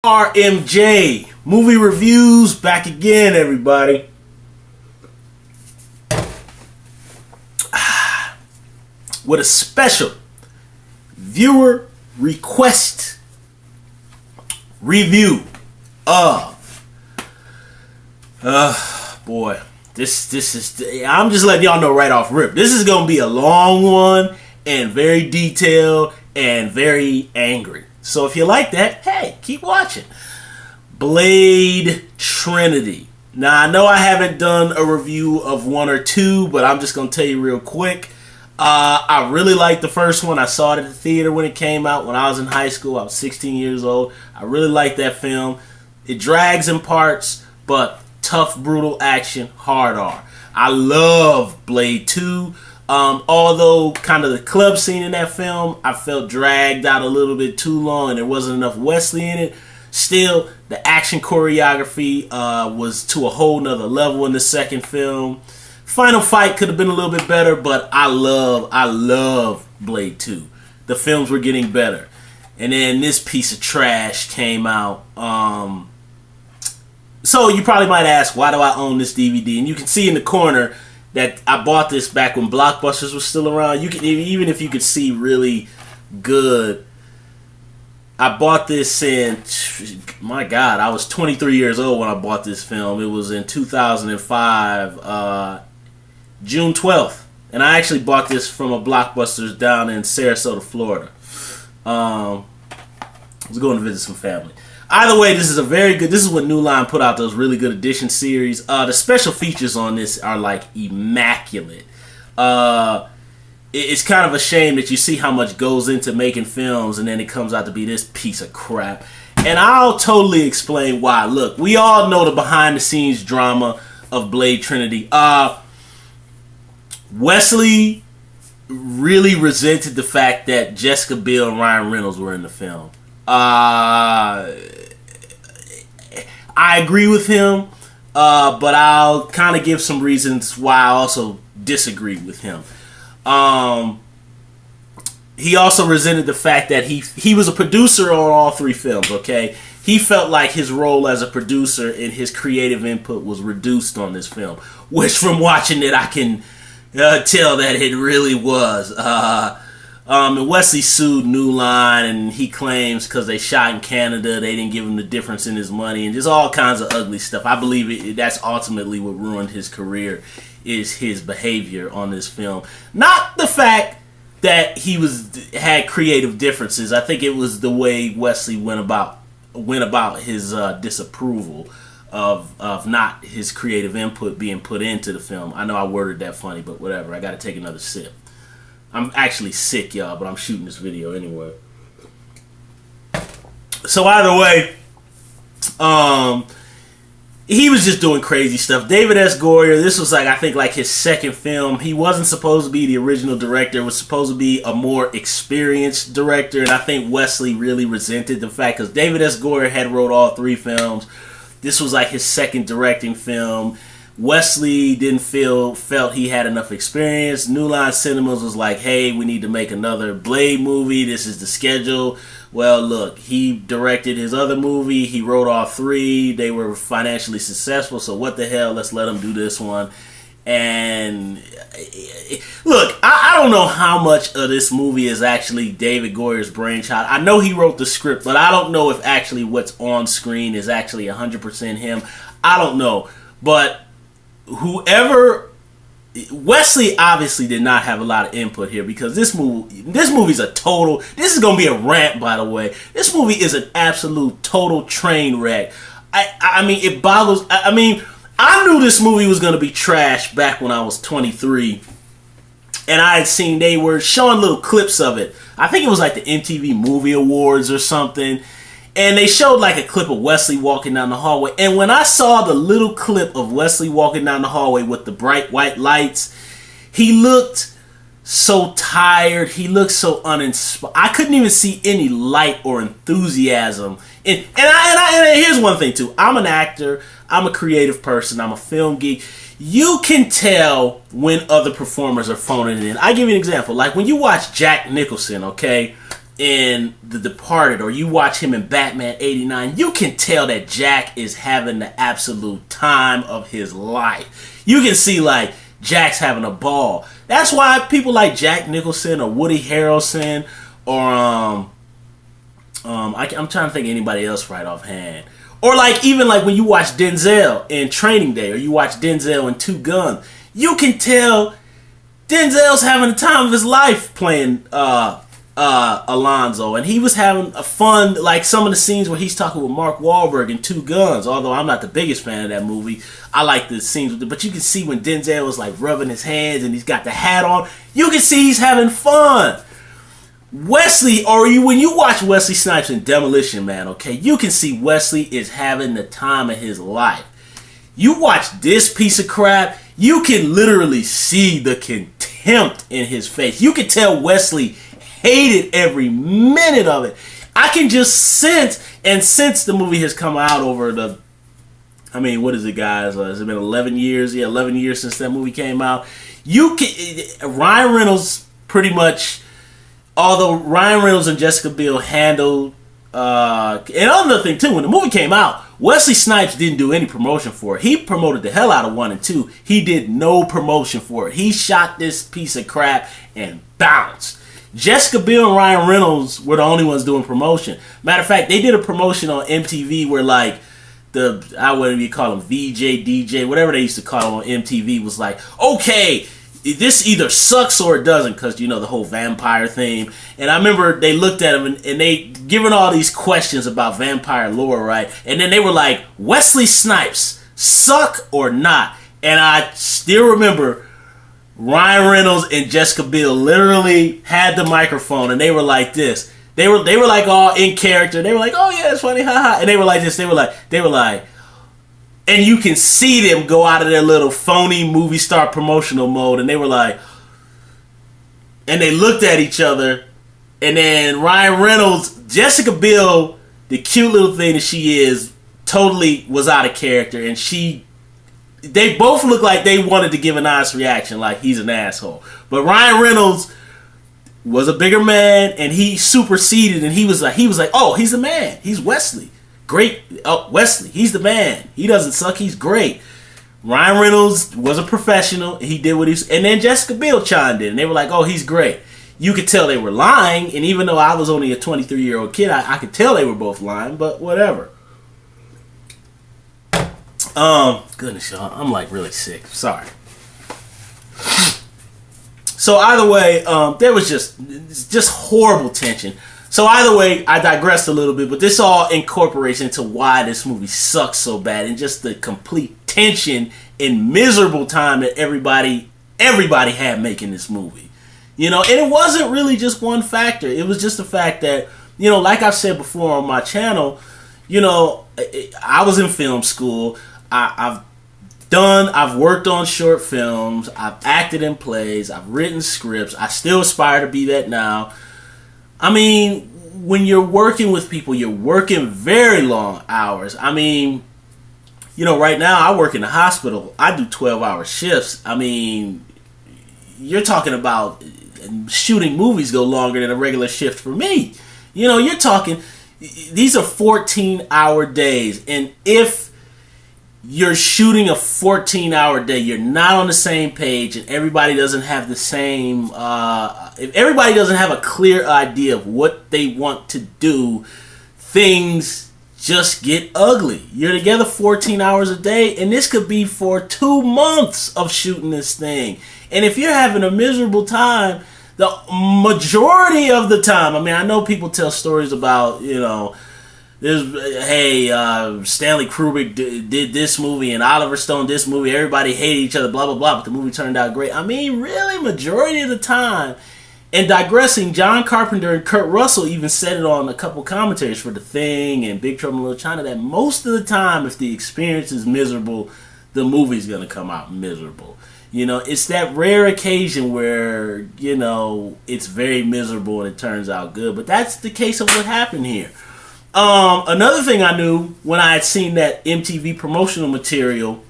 RMJ movie reviews back again, everybody. With a special viewer request review of boy, this is, I'm just letting y'all know right off rip, this is gonna be a long one and very detailed and very angry. So if you like that, hey, keep watching. Blade Trinity. Now, I know I haven't done a review of one or two, but I'm just going to tell you real quick. I really liked the first one. I saw it at the theater when it came out when I was in high school. I was 16 years old. I really liked that film. It drags in parts, but tough, brutal action, hard R. I love Blade 2. Although kind of the club scene in that film, I felt dragged out a little bit too long and there wasn't enough Wesley in it. Still, the action choreography was to a whole nother level in the second film. Final fight could have been a little bit better, but I love Blade 2. The films were getting better. And then this piece of trash came out. So you probably might ask, why do I own this DVD? And you can see in the corner that I bought this back when Blockbusters was still around. You can, even if you could see really good, I bought this in, my God, I was 23 years old when I bought this film. It was in 2005, June 12th. And I actually bought this from a Blockbusters down in Sarasota, Florida. I was going to visit some family. Either way, this is what New Line put out, those really good edition series. The special features on this are like immaculate. It's kind of a shame that you see how much goes into making films and then it comes out to be this piece of crap. And I'll totally explain why. Look, we all know the behind the scenes drama of Blade Trinity. Wesley really resented the fact that Jessica Biel and Ryan Reynolds were in the film. I agree with him, but I'll kind of give some reasons why I also disagree with him. He also resented the fact that he was a producer on all three films, okay? He felt like his role as a producer and his creative input was reduced on this film, which from watching it I can tell that it really was. And Wesley sued New Line, and he claims because they shot in Canada, they didn't give him the difference in his money, and just all kinds of ugly stuff. I believe that's ultimately what ruined his career, is his behavior on this film. Not the fact that he had creative differences. I think it was the way Wesley went about his disapproval of not his creative input being put into the film. I know I worded that funny, but whatever. I got to take another sip. I'm actually sick, y'all, but I'm shooting this video anyway. So either way, he was just doing crazy stuff. David S. Goyer, this was I think his second film. He wasn't supposed to be the original director. It was supposed to be a more experienced director, and I think Wesley really resented the fact, because David S. Goyer had wrote all three films. This was his second directing film. Wesley felt he had enough experience. New Line Cinemas was like, hey, we need to make another Blade movie. This is the schedule. Well, look, he directed his other movie. He wrote all three. They were financially successful, so what the hell? Let's let him do this one. And look, I don't know how much of this movie is actually David Goyer's brainchild. I know he wrote the script, but I don't know if actually what's on screen is actually 100% him. I don't know. But Wesley obviously did not have a lot of input here, because this movie's a total, this is gonna be a rant, by the way. This movie is an absolute total train wreck. I mean, it boggles. I mean, I knew this movie was gonna be trash back when I was 23, and I had seen they were showing little clips of it. I think it was the MTV Movie Awards or something. And they showed a clip of Wesley walking down the hallway. And when I saw the little clip of Wesley walking down the hallway with the bright white lights, he looked so tired. He looked so uninspired. I couldn't even see any light or enthusiasm. And here's one thing too. I'm an actor. I'm a creative person. I'm a film geek. You can tell when other performers are phoning it in. I give you an example. When you watch Jack Nicholson, okay? in The Departed, or you watch him in Batman 89, you can tell that Jack is having the absolute time of his life. You can see, like, Jack's having a ball. That's why people like Jack Nicholson or Woody Harrelson or I'm trying to think of anybody else right offhand. Or like even like when you watch Denzel in Training Day, or you watch Denzel in Two Guns, you can tell Denzel's having the time of his life playing Alonzo, and he was having a fun, like some of the scenes where he's talking with Mark Wahlberg in Two Guns. Although I'm not the biggest fan of that movie, I like the scenes with it. But you can see when Denzel was like rubbing his hands and he's got the hat on, you can see he's having fun. Wesley, when you watch Wesley Snipes in Demolition Man, okay, you can see Wesley is having the time of his life. You watch this piece of crap, you can literally see the contempt in his face. You can tell Wesley hated every minute of it. I can just sense, and since the movie has come out over the, I mean, what is it, guys? Has it been 11 years? Yeah, 11 years since that movie came out. Ryan Reynolds pretty much, although Ryan Reynolds and Jessica Biel handled, and another thing too, when the movie came out, Wesley Snipes didn't do any promotion for it. He promoted the hell out of 1 and 2. He did no promotion for it. He shot this piece of crap and bounced. Jessica Biel and Ryan Reynolds were the only ones doing promotion. Matter of fact, they did a promotion on MTV where like whatever you call them, VJ, DJ, whatever they used to call them on MTV, was like, okay, this either sucks or it doesn't, because, you know, the whole vampire theme. And I remember they looked at him and they given all these questions about vampire lore, right? And then they were like, Wesley Snipes, suck or not? And I still remember Ryan Reynolds and Jessica Biel literally had the microphone and they were like this. They were like all in character. They were like, oh yeah, it's funny, haha. And they were like this. They were like, and you can see them go out of their little phony movie star promotional mode, and they were like, and they looked at each other, and then Ryan Reynolds, Jessica Biel, the cute little thing that she is, totally was out of character, and they both looked like they wanted to give an honest reaction, like he's an asshole. But Ryan Reynolds was a bigger man, and he superseded, and he was like, oh, he's the man, he's Wesley. Great. Oh, Wesley, he's the man. He doesn't suck. He's great. Ryan Reynolds was a professional. He did what he's... And then Jessica Biel chimed in. And they were like, oh, he's great. You could tell they were lying. And even though I was only a 23-year-old kid, I could tell they were both lying. But whatever. Goodness, y'all. I'm like really sick. Sorry. So either way, there was just horrible tension. So either way, I digressed a little bit, but this all incorporates into why this movie sucks so bad, and just the complete tension and miserable time that everybody had making this movie. You know, and it wasn't really just one factor. It was just the fact that, you know, like I've said before on my channel, you know, I was in film school. I've worked on short films. I've acted in plays. I've written scripts. I still aspire to be that now. I mean, when you're working with people, you're working very long hours. I mean, you know, right now I work in the hospital. I do 12-hour shifts. I mean, you're talking about shooting movies go longer than a regular shift for me. You know, you're talking, these are 14-hour days. And if you're shooting a 14-hour day, you're not on the same page, and everybody doesn't have the same, if everybody doesn't have a clear idea of what they want to do, things just get ugly. You're together 14 hours a day, and this could be for 2 months of shooting this thing. And if you're having a miserable time, the majority of the time, I mean, I know people tell stories about, you know, Stanley Kubrick did this movie and Oliver Stone this movie. Everybody hated each other, blah, blah, blah, but the movie turned out great. I mean, really, majority of the time. And digressing, John Carpenter and Kurt Russell even said it on a couple commentaries for The Thing and Big Trouble in Little China, that most of the time, if the experience is miserable, the movie's going to come out miserable. You know, it's that rare occasion where, you know, it's very miserable and it turns out good. But that's the case of what happened here. Another thing I knew when I had seen that MTV promotional material,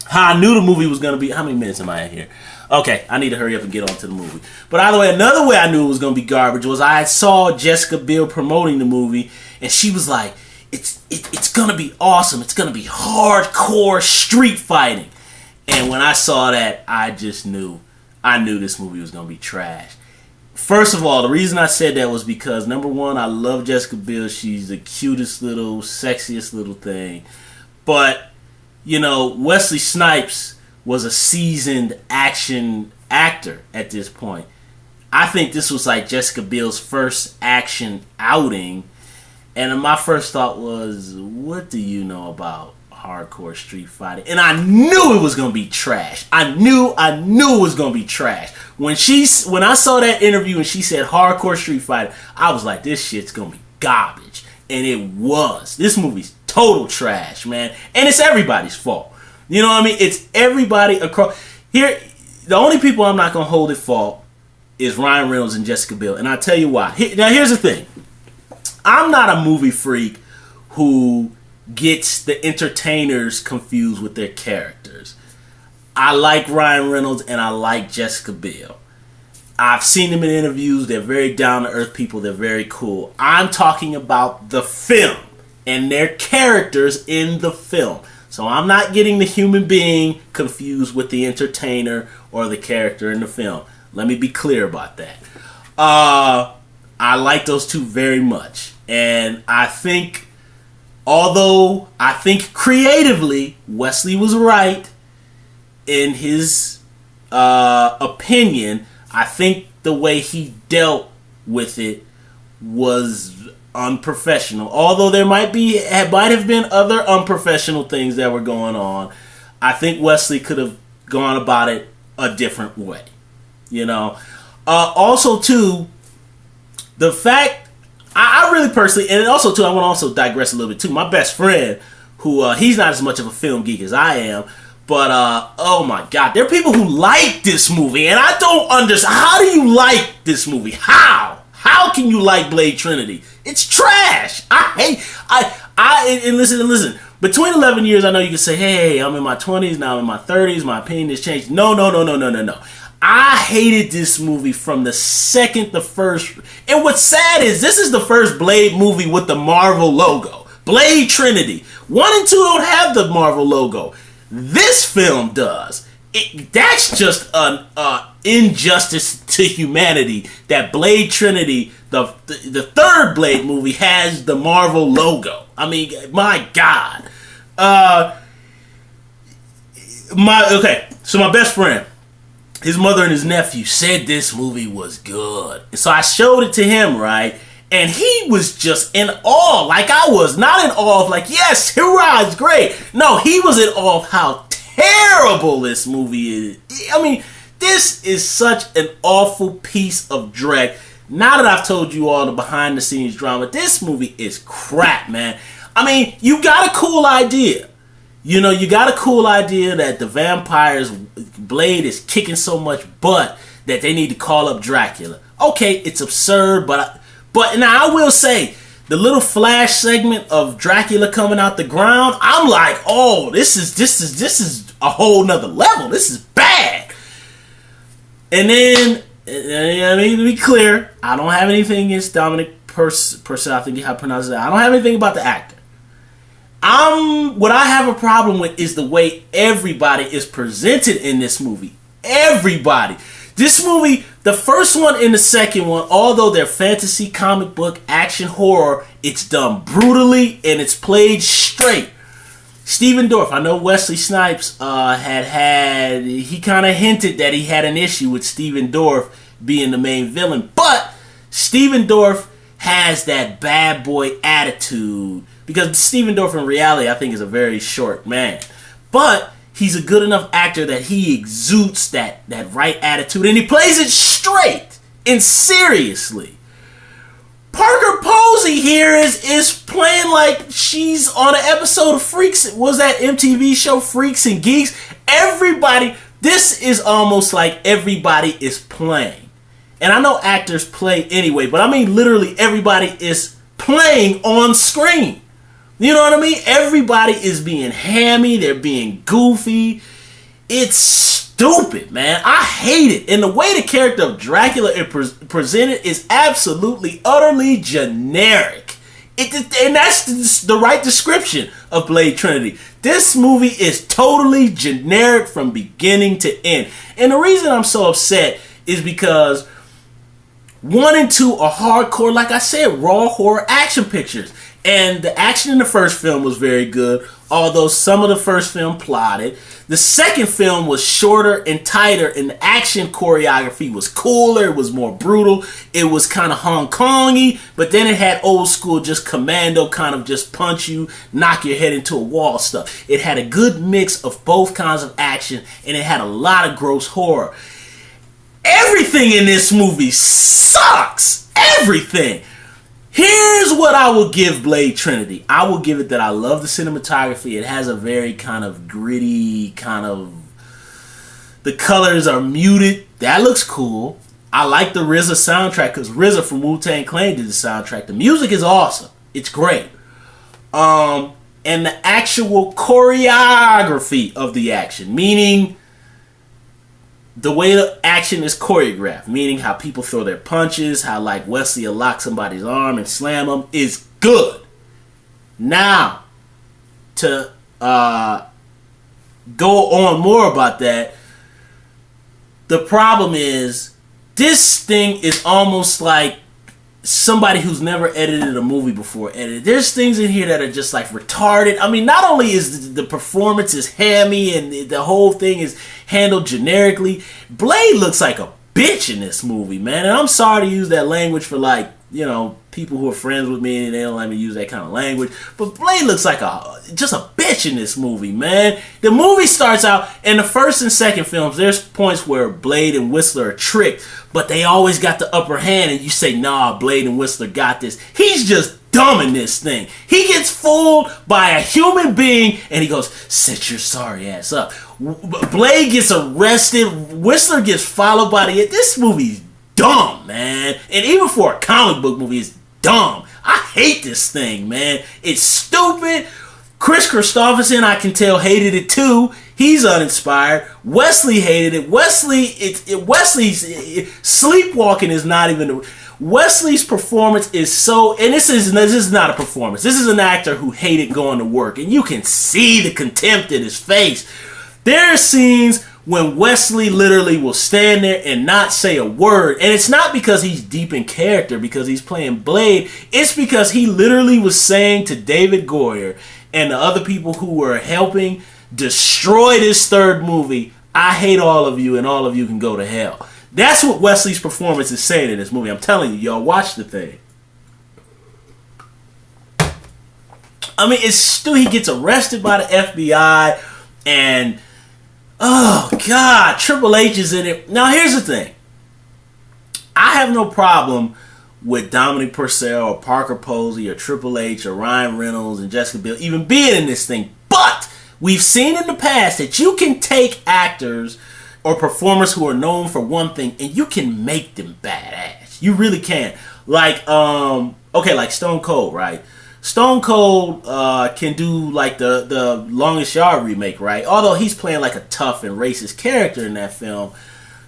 how I knew the movie was going to be... How many minutes am I at here? Okay, I need to hurry up and get on to the movie. But either way, another way I knew it was going to be garbage was I saw Jessica Biel promoting the movie, and she was like, it's going to be awesome. It's going to be hardcore street fighting. And when I saw that, I just knew. I knew this movie was going to be trash. First of all, the reason I said that was because, number one, I love Jessica Biel. She's the cutest little, sexiest little thing. But, you know, Wesley Snipes was a seasoned action actor at this point. I think this was like Jessica Biel's first action outing. And my first thought was, what do you know about hardcore street fighting? And I knew it was going to be trash. I knew it was going to be trash. When I saw that interview and she said hardcore street fighting, I was like, this shit's going to be garbage. And it was. This movie's total trash, man. And it's everybody's fault. You know what I mean? It's everybody across. Here, the only people I'm not going to hold at fault is Ryan Reynolds and Jessica Biel. And I'll tell you why. Now, here's the thing. I'm not a movie freak who gets the entertainers confused with their characters. I like Ryan Reynolds and I like Jessica Biel. I've seen them in interviews. They're very down-to-earth people. They're very cool. I'm talking about the film and their characters in the film. So I'm not getting the human being confused with the entertainer or the character in the film. Let me be clear about that. I like those two very much. And I think, although I think creatively Wesley was right in his opinion, I think the way he dealt with it was unprofessional. Although there might have been other unprofessional things that were going on, I think Wesley could have gone about it a different way. You know. Also, too, the fact I really personally, and also too, I want to also digress a little bit too. My best friend, who he's not as much of a film geek as I am, but oh my God, there are people who like this movie, and I don't understand. How do you like this movie? How can you like Blade Trinity? It's trash. And listen. Between 11 years, I know you can say, hey, I'm in my 20s, now I'm in my 30s, my opinion has changed. No. I hated this movie from the second the first. And what's sad is this is the first Blade movie with the Marvel logo. Blade Trinity. 1 and 2 don't have the Marvel logo. This film does. That's just an injustice to humanity that Blade Trinity, the third Blade movie, has the Marvel logo. I mean, my God. So my best friend, his mother and his nephew said this movie was good. So I showed it to him, right? And he was just in awe. Like I was. Not in awe of like, yes, hurrah, it's great. No, he was in awe of how terrible this movie is. I mean, this is such an awful piece of dreck. Now that I've told you all the behind the scenes drama, this movie is crap, man. I mean, you got a cool idea. You know, you got a cool idea that the vampires, Blade is kicking so much butt that they need to call up Dracula. Okay, it's absurd, but now I will say, the little flash segment of Dracula coming out the ground, I'm like, oh, this is a whole nother level. This is bad. And then, I mean, to be clear, I don't have anything against Dominic Purcell. I think you have to pronounce that. I don't have anything about the actor. What I have a problem with is the way everybody is presented in this movie. Everybody. This movie, the first one and the second one, although they're fantasy, comic book, action, horror, it's done brutally and it's played straight. Stephen Dorff, I know Wesley Snipes he kind of hinted that he had an issue with Stephen Dorff being the main villain, but Stephen Dorff has that bad boy attitude. Because Stephen Dorff in reality, I think, is a very short man. But he's a good enough actor that he exudes that right attitude. And he plays it straight and seriously. Parker Posey here is playing like she's on an episode of Freaks. Was that MTV show Freaks and Geeks? Everybody, this is almost like everybody is playing. And I know actors play anyway, but I mean literally everybody is playing on screen. You know what I mean? Everybody is being hammy. They're being goofy. It's stupid, man. I hate it. And the way the character of Dracula is presented is absolutely, utterly generic. And that's the right description of Blade Trinity. This movie is totally generic from beginning to end. And the reason I'm so upset is because 1 and 2 are hardcore, like I said, raw horror action pictures. And the action in the first film was very good, although some of the first film plotted. The second film was shorter and tighter, and the action choreography was cooler. It was more brutal. It was kind of Hong Kong-y, but then it had old school, just commando, kind of just punch you, knock your head into a wall stuff. It had a good mix of both kinds of action, and it had a lot of gross horror. Everything in this movie sucks. Everything. Here's what I will give Blade Trinity. I will give it that I love the cinematography. It has a very kind of gritty, the colors are muted. That looks cool. I like the RZA soundtrack because RZA from Wu-Tang Clan did the soundtrack. The music is awesome. It's great. And the actual choreography of the action, meaning the way the action is choreographed, meaning how people throw their punches, how like Wesley will lock somebody's arm and slam them, is good. Now, to go on more about that, the problem is this thing is almost like somebody who's never edited a movie before edited. There's things in here that are just like retarded. I mean, not only is the performance is hammy and the whole thing is handled generically, Blade looks like a bitch in this movie, man. And I'm sorry to use that language for like, you know, people who are friends with me and they don't let me use that kind of language. But Blade looks like just a bitch in this movie, man. The movie starts out, in the first and second films, there's points where Blade and Whistler are tricked, but they always got the upper hand, and you say, nah, Blade and Whistler got this. He's just dumb in this thing. He gets fooled by a human being, and he goes, sit your sorry ass up. Blade gets arrested. Whistler gets followed by this movie's dumb, man. And even for a comic book movie, it's dumb. I hate this thing, man. It's stupid. Chris Christopherson, I can tell, hated it too. He's uninspired. Wesley hated it. Wesley's sleepwalking is not even. Wesley's performance is so, and this is not a performance. This is an actor who hated going to work, and you can see the contempt in his face. There are scenes when Wesley literally will stand there and not say a word. And it's not because he's deep in character, because he's playing Blade. It's because he literally was saying to David Goyer and the other people who were helping destroy this third movie, I hate all of you and all of you can go to hell. That's what Wesley's performance is saying in this movie. I'm telling you, y'all, watch the thing. I mean, it's stupid. He gets arrested by the FBI and oh, God, Triple H is in it. Now, here's the thing. I have no problem with Dominic Purcell or Parker Posey or Triple H or Ryan Reynolds and Jessica Biel even being in this thing. But we've seen in the past that you can take actors or performers who are known for one thing and you can make them badass. You really can. Like, like Stone Cold, right? Stone Cold can do like the Longest Yard remake, right? Although he's playing like a tough and racist character in that film.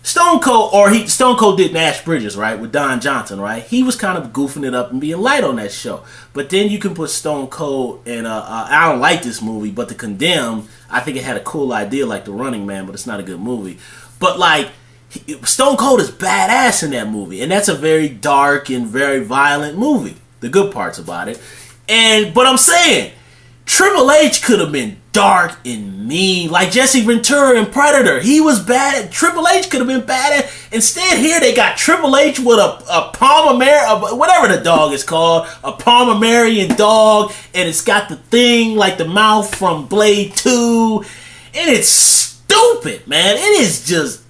Stone Cold did Nash Bridges, right, with Don Johnson, right? He was kind of goofing it up and being light on that show. But then you can put Stone Cold in I don't like this movie, but The Condemned, I think it had a cool idea like The Running Man, but it's not a good movie. But like, Stone Cold is badass in that movie, and that's a very dark and very violent movie. The good parts about it. But I'm saying, Triple H could have been dark and mean, like Jesse Ventura in Predator. He was bad. Triple H could have been bad. Instead, here they got Triple H with a Palmerian, whatever the dog is called, a Palmerian dog, and it's got the thing like the mouth from Blade 2, and it's stupid, man. It is just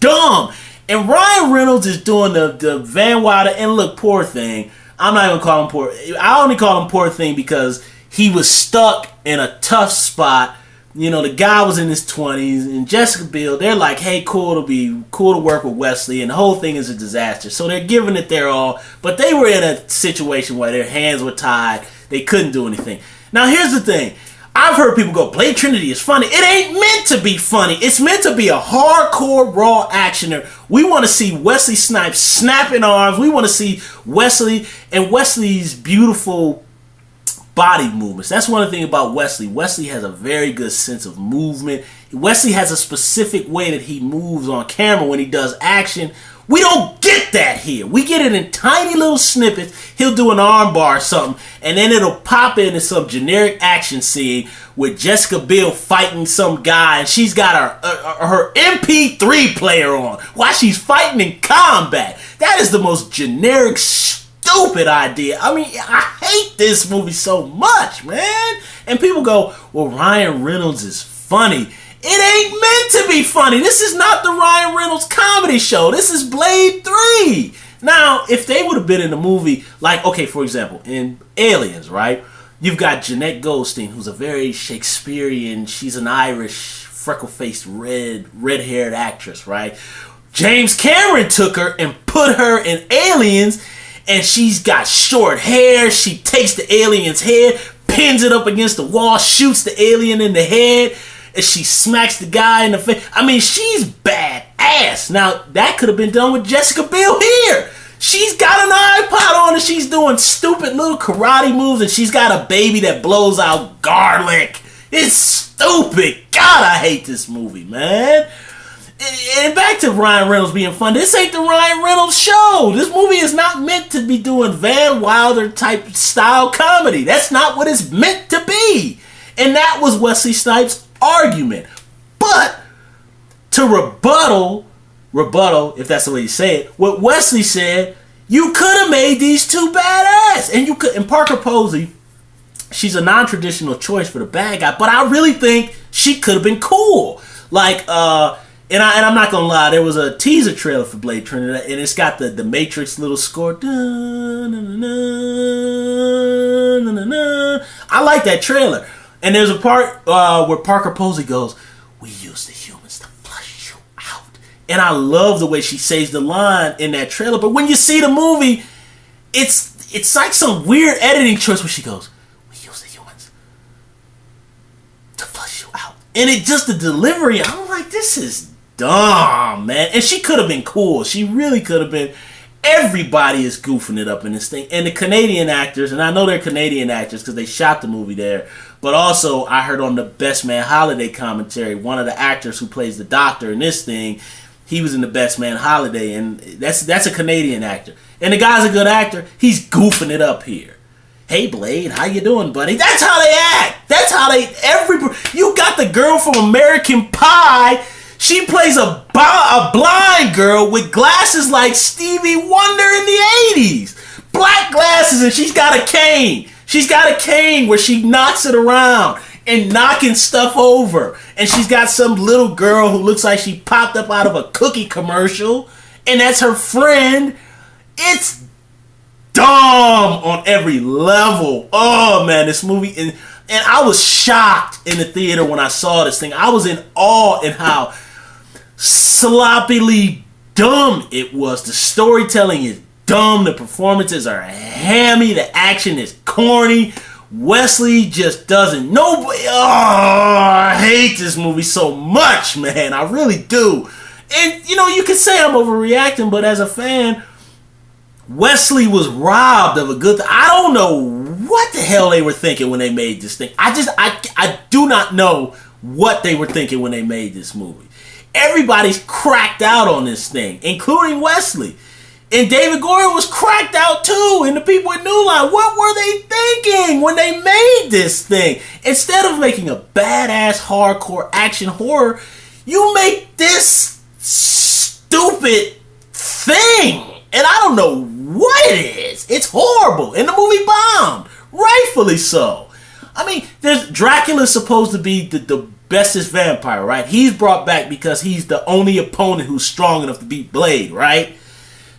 dumb. And Ryan Reynolds is doing the Van Wilder and look, poor thing. I'm not even call him poor. I only call him poor thing because he was stuck in a tough spot. You know, the guy was in his 20s, and Jessica Biel, they're like, hey, cool to work with Wesley, and the whole thing is a disaster. So they're giving it their all, but they were in a situation where their hands were tied. They couldn't do anything. Now, here's the thing. I've heard people go, Blade Trinity is funny. It ain't meant to be funny. It's meant to be a hardcore, raw actioner. We want to see Wesley Snipes snapping arms. We want to see Wesley and Wesley's beautiful body movements. That's one thing about Wesley. Wesley has a very good sense of movement. Wesley has a specific way that he moves on camera when he does action. We don't get that here. We get it in tiny little snippets. He'll do an arm bar or something, and then it'll pop into some generic action scene with Jessica Biel fighting some guy, and she's got her MP3 player on while she's fighting in combat. That is the most generic, stupid idea. I mean, I hate this movie so much, man. And people go, well, Ryan Reynolds is funny. It ain't meant to be funny. This is not the Ryan Reynolds comedy show. This is Blade 3. Now, if they would have been in the movie, like, okay, for example, in Aliens, right? You've got Jeanette Goldstein, who's a very Shakespearean, she's an Irish, freckle-faced, red-haired actress, right? James Cameron took her and put her in Aliens, and she's got short hair. She takes the alien's head, pins it up against the wall, shoots the alien in the head, and she smacks the guy in the face. I mean, she's badass. Now, that could have been done with Jessica Biel here. She's got an iPod on and she's doing stupid little karate moves, and she's got a baby that blows out garlic. It's stupid. God, I hate this movie, man. And back to Ryan Reynolds being fun. This ain't the Ryan Reynolds show. This movie is not meant to be doing Van Wilder type style comedy. That's not what it's meant to be. And that was Wesley Snipes' argument. But to rebuttal, if that's the way you say it, what Wesley said, you could have made these two badass. And you could, and Parker Posey, she's a non-traditional choice for the bad guy, but I really think she could have been cool. Like, and I'm not gonna lie, there was a teaser trailer for Blade Trinity, and it's got the Matrix little score. I like that trailer. And there's a part where Parker Posey goes, we use the humans to flush you out. And I love the way she says the line in that trailer. But when you see the movie, it's like some weird editing choice where she goes, we use the humans to flush you out. And it just, the delivery, I'm like, this is dumb, man. And she could have been cool. She really could have been. Everybody is goofing it up in this thing. And the Canadian actors, and I know they're Canadian actors because they shot the movie there, but also I heard on the Best Man Holiday commentary, one of the actors who plays the doctor in this thing, he was in the Best Man Holiday, and that's a Canadian actor. And the guy's a good actor. He's goofing it up here. Hey, Blade, how you doing, buddy? That's how they act. That's how they, you got the girl from American Pie. She plays a blind girl with glasses like Stevie Wonder in the 80s. Black glasses, and she's got a cane. She's got a cane where she knocks it around and knocking stuff over. And she's got some little girl who looks like she popped up out of a cookie commercial. And that's her friend. It's dumb on every level. Oh, man, this movie. And I was shocked in the theater when I saw this thing. I was in awe in how sloppily dumb it was. The storytelling is dumb. The performances are hammy. The action is corny. Wesley just doesn't know. Oh, I hate this movie so much, man. I really do. And, you know, you could say I'm overreacting, but as a fan, Wesley was robbed of a good thing. I don't know what the hell they were thinking when they made this thing. I do not know what they were thinking when they made this movie. Everybody's cracked out on this thing, including Wesley. And David Goyer was cracked out too, and the people at New Line. What were they thinking when they made this thing? Instead of making a badass hardcore action horror, you make this stupid thing. And I don't know what it is. It's horrible. And the movie bombed. Rightfully so. I mean, Dracula's supposed to be the bestest vampire, right? He's brought back because he's the only opponent who's strong enough to beat Blade, right?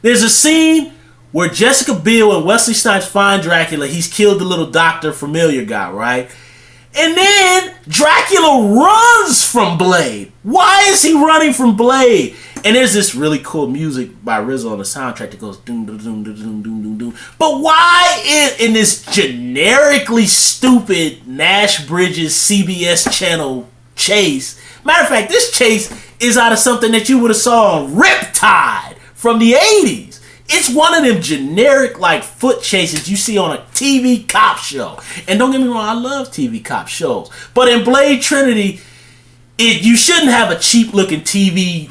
There's a scene where Jessica Biel and Wesley Snipes find Dracula. He's killed the little doctor familiar guy, right? And then Dracula runs from Blade. Why is he running from Blade? And there's this really cool music by RZA on the soundtrack that goes doom doom doom doom doom doom doom. But why in this generically stupid Nash Bridges CBS channel chase? Matter of fact, this chase is out of something that you would have saw on Riptide from the 80s. It's one of them generic like foot chases you see on a TV cop show. And don't get me wrong, I love TV cop shows. But in Blade Trinity, you shouldn't have a cheap looking TV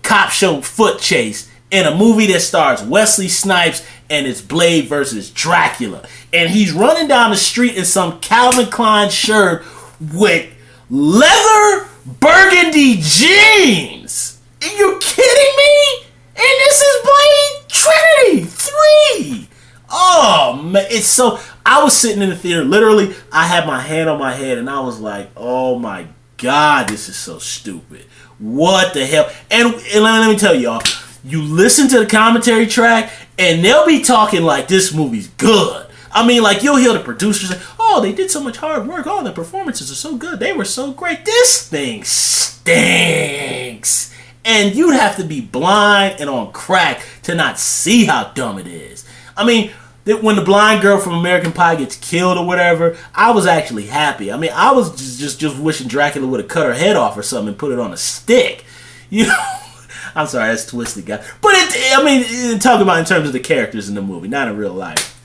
cop show foot chase in a movie that stars Wesley Snipes and it's Blade versus Dracula. And he's running down the street in some Calvin Klein shirt with leather burgundy jeans. Are you kidding me? And this is Blade Trinity 3. Oh, man. It's so... I was sitting in the theater. Literally, I had my hand on my head and I was like, oh my God, this is so stupid. What the hell? And let me tell y'all, you listen to the commentary track and they'll be talking like this movie's good. I mean, like, you'll hear the producers say, oh, they did so much hard work. Oh, the performances are so good. They were so great. This thing stinks. And you'd have to be blind and on crack to not see how dumb it is. I mean, when the blind girl from American Pie gets killed or whatever, I was actually happy. I mean, I was just wishing Dracula would have cut her head off or something and put it on a stick. You know? I'm sorry, that's twisted, guy. But, talking about in terms of the characters in the movie, not in real life.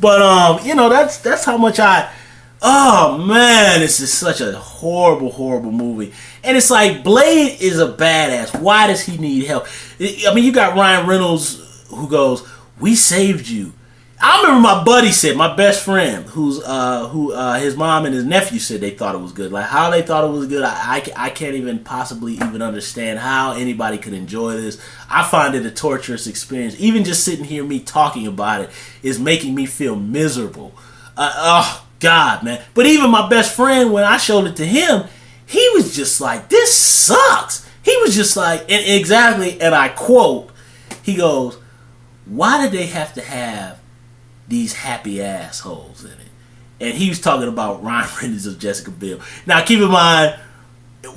But, that's how much oh, man, this is such a horrible, horrible movie. And it's like, Blade is a badass. Why does he need help? I mean, you got Ryan Reynolds who goes, we saved you. I remember my buddy said, my best friend, who his mom and his nephew said they thought it was good. Like, how they thought it was good, I can't even possibly even understand how anybody could enjoy this. I find it a torturous experience. Even just sitting here, me talking about it, is making me feel miserable. Oh, God, man. But even my best friend, when I showed it to him, he was just like, this sucks. He was just like, and exactly, and I quote, he goes, why did they have to have these happy assholes in it? And he was talking about Ryan Reynolds of Jessica Biel. Now, keep in mind,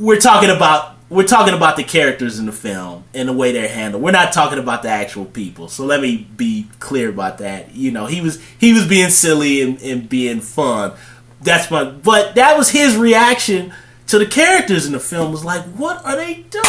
we're talking about the characters in the film and the way they're handled. We're not talking about the actual people. So let me be clear about that. You know, he was being silly and being fun. But that was his reaction to the characters in the film. Was like, what are they doing?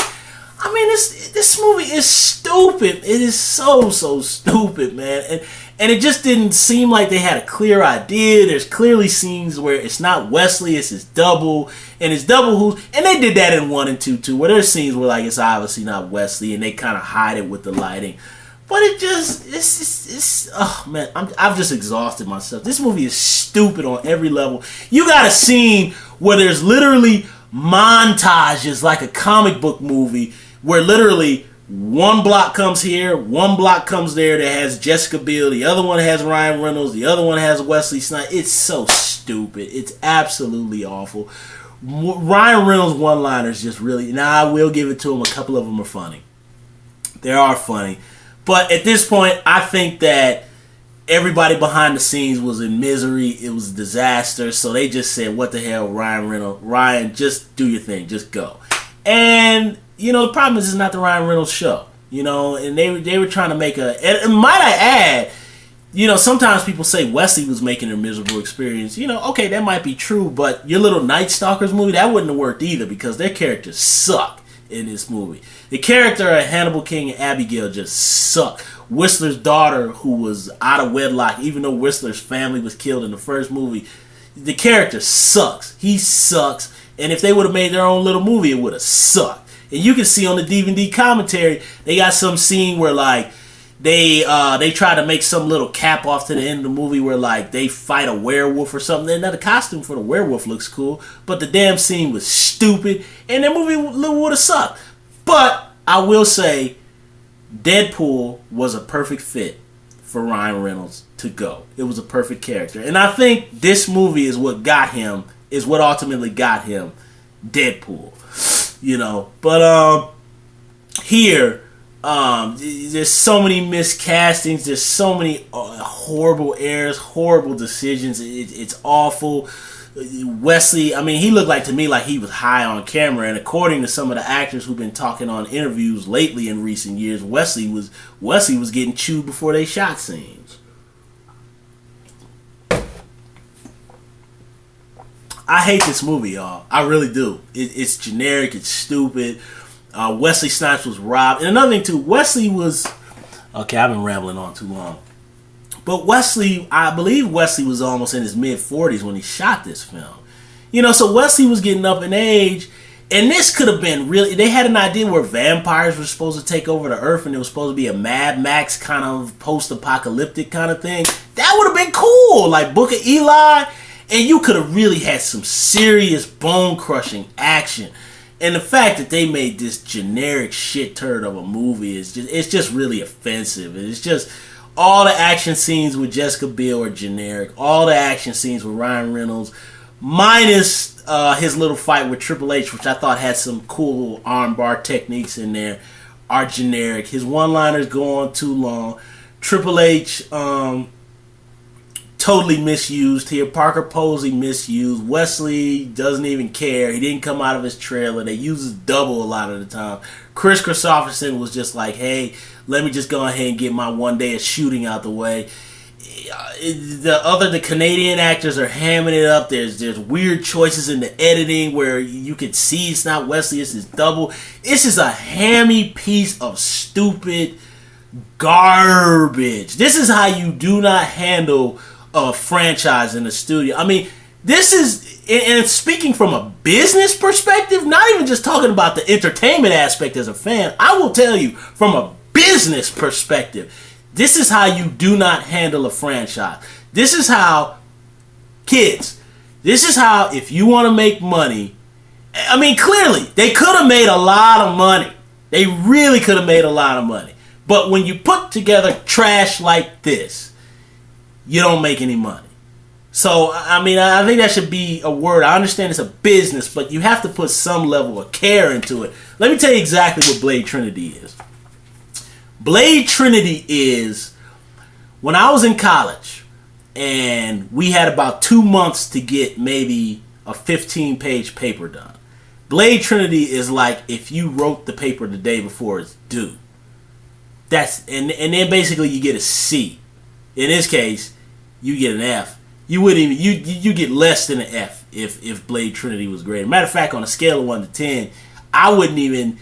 I mean, this movie is stupid. It is so stupid, man. And it just didn't seem like they had a clear idea. There's clearly scenes where it's not Wesley, it's his double. And his double and they did that in 1 and 2 too, where there's scenes where like it's obviously not Wesley and they kind of hide it with the lighting. But it's oh man, I've just exhausted myself. This movie is stupid on every level. You got a scene where there's literally montages like a comic book movie where literally one block comes here, one block comes there that has Jessica Biel, the other one has Ryan Reynolds, the other one has Wesley Snipes. It's so stupid. It's absolutely awful. Ryan Reynolds one-liners just really... Now, I will give it to him. A couple of them are funny. They are funny. But at this point, I think that everybody behind the scenes was in misery. It was a disaster. So they just said, what the hell, Ryan Reynolds? Ryan, just do your thing. Just go. And... you know, the problem is it's not the Ryan Reynolds show, you know, and they were trying to make and might I add, you know, sometimes people say Wesley was making a miserable experience. You know, okay, that might be true, but your little Night Stalkers movie, that wouldn't have worked either because their characters suck in this movie. The character of Hannibal King and Abigail just suck. Whistler's daughter, who was out of wedlock, even though Whistler's family was killed in the first movie, the character sucks. He sucks, and if they would have made their own little movie, it would have sucked. And you can see on the DVD commentary, they got some scene where like they try to make some little cap off to the end of the movie where like they fight a werewolf or something. And now the costume for the werewolf looks cool, but the damn scene was stupid, and that movie would have sucked. But I will say, Deadpool was a perfect fit for Ryan Reynolds to go. It was a perfect character, and I think this movie is what ultimately got him Deadpool. You know, but here There's so many miscastings. There's so many horrible errors, horrible decisions. It's awful. Wesley, I mean, he looked like to me like he was high on camera, and according to some of the actors who've been talking on interviews lately in recent years, Wesley was getting chewed before they shot scenes. I hate this movie, y'all. I really do. It's generic. It's stupid. Wesley Snipes was robbed, and another thing too, Wesley was okay. I've been rambling on too long. But Wesley, I believe Wesley was almost in his mid-40s when he shot this film. You know, so Wesley was getting up in age, and this could have been really... They had an idea where vampires were supposed to take over the Earth, and it was supposed to be a Mad Max kind of post-apocalyptic kind of thing. That would have been cool, like Book of Eli, and you could have really had some serious bone-crushing action. And the fact that they made this generic shit turd of a movie is just really offensive. It's just... All the action scenes with Jessica Biel are generic. All the action scenes with Ryan Reynolds, minus his little fight with Triple H, which I thought had some cool armbar techniques in there, are generic. His one-liners go on too long. Triple H totally misused here. Parker Posey misused. Wesley doesn't even care. He didn't come out of his trailer. They use his double a lot of the time. Chris Christopherson was just like, hey, let me just go ahead and get my one day of shooting out the way. The Canadian actors are hamming it up. There's weird choices in the editing where you can see it's not Wesley, it's his double. It's just a hammy piece of stupid garbage. This is how you do not handle a franchise in the studio. I mean, this is, and speaking from a business perspective, not even just talking about the entertainment aspect as a fan, I will tell you from a business perspective, this is how you do not handle a franchise. This is how, kids, this is how, if you want to make money, I mean, clearly, they could have made a lot of money. They really could have made a lot of money. But when you put together trash like this, you don't make any money. So, I mean, I think that should be a word. I understand it's a business, but you have to put some level of care into it. Let me tell you exactly what Blade Trinity is. Blade Trinity is, when I was in college, and we had about 2 months to get maybe a 15-page paper done. Blade Trinity is like if you wrote the paper the day before it's due. And then basically you get a C. In this case, you get an F. You wouldn't even you get less than an F if Blade Trinity was great. Matter of fact, on a scale of 1 to 10, I wouldn't even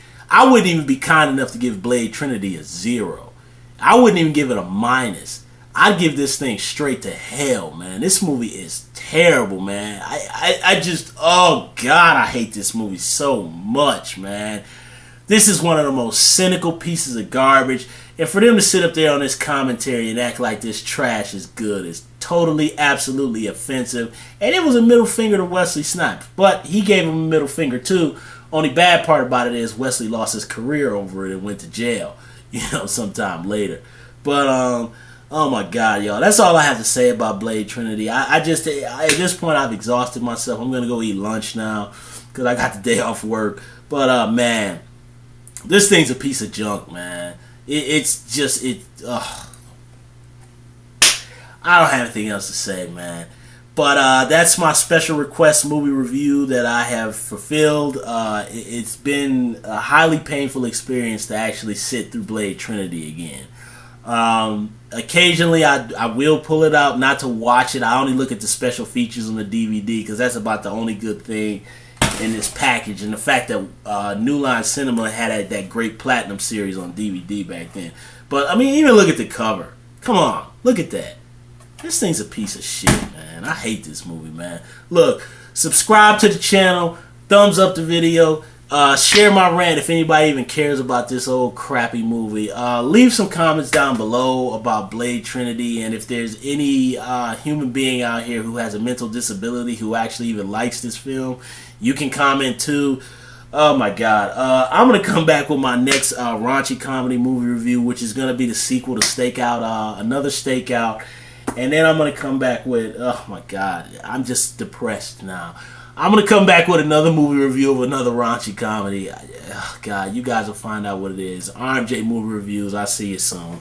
be kind enough to give Blade Trinity a 0. I wouldn't even give it a minus. I'd give this thing straight to hell, man. This movie is terrible, man. I just, oh God, I hate this movie so much, man. This is one of the most cynical pieces of garbage. And for them to sit up there on this commentary and act like this trash is good is totally, absolutely offensive. And it was a middle finger to Wesley Snipes. But he gave him a middle finger too. Only bad part about it is Wesley lost his career over it and went to jail, sometime later. But, oh my God, y'all. That's all I have to say about Blade Trinity. At this point, I've exhausted myself. I'm going to go eat lunch now because I got the day off work. But, man, this thing's a piece of junk, man. I don't have anything else to say, man. But that's my special request movie review that I have fulfilled. It's been a highly painful experience to actually sit through Blade Trinity again. Occasionally I will pull it out, not to watch it. I only look at the special features on the DVD because that's about the only good thing in this package, and the fact that New Line Cinema had that great Platinum series on DVD back then. But I mean, even look at the cover. Come on, look at that. This thing's a piece of shit, man. I hate this movie, man. Look, subscribe to the channel, thumbs up the video, share my rant if anybody even cares about this old crappy movie. Leave some comments down below about Blade Trinity, and if there's any human being out here who has a mental disability who actually even likes this film, you can comment too. Oh my God. I'm going to come back with my next raunchy comedy movie review, which is going to be the sequel to Stakeout, another Stakeout. And then I'm going to come back with, oh my God, I'm just depressed now. I'm going to come back with another movie review of another raunchy comedy. God, you guys will find out what it is. RMJ Movie Reviews. I'll see you soon.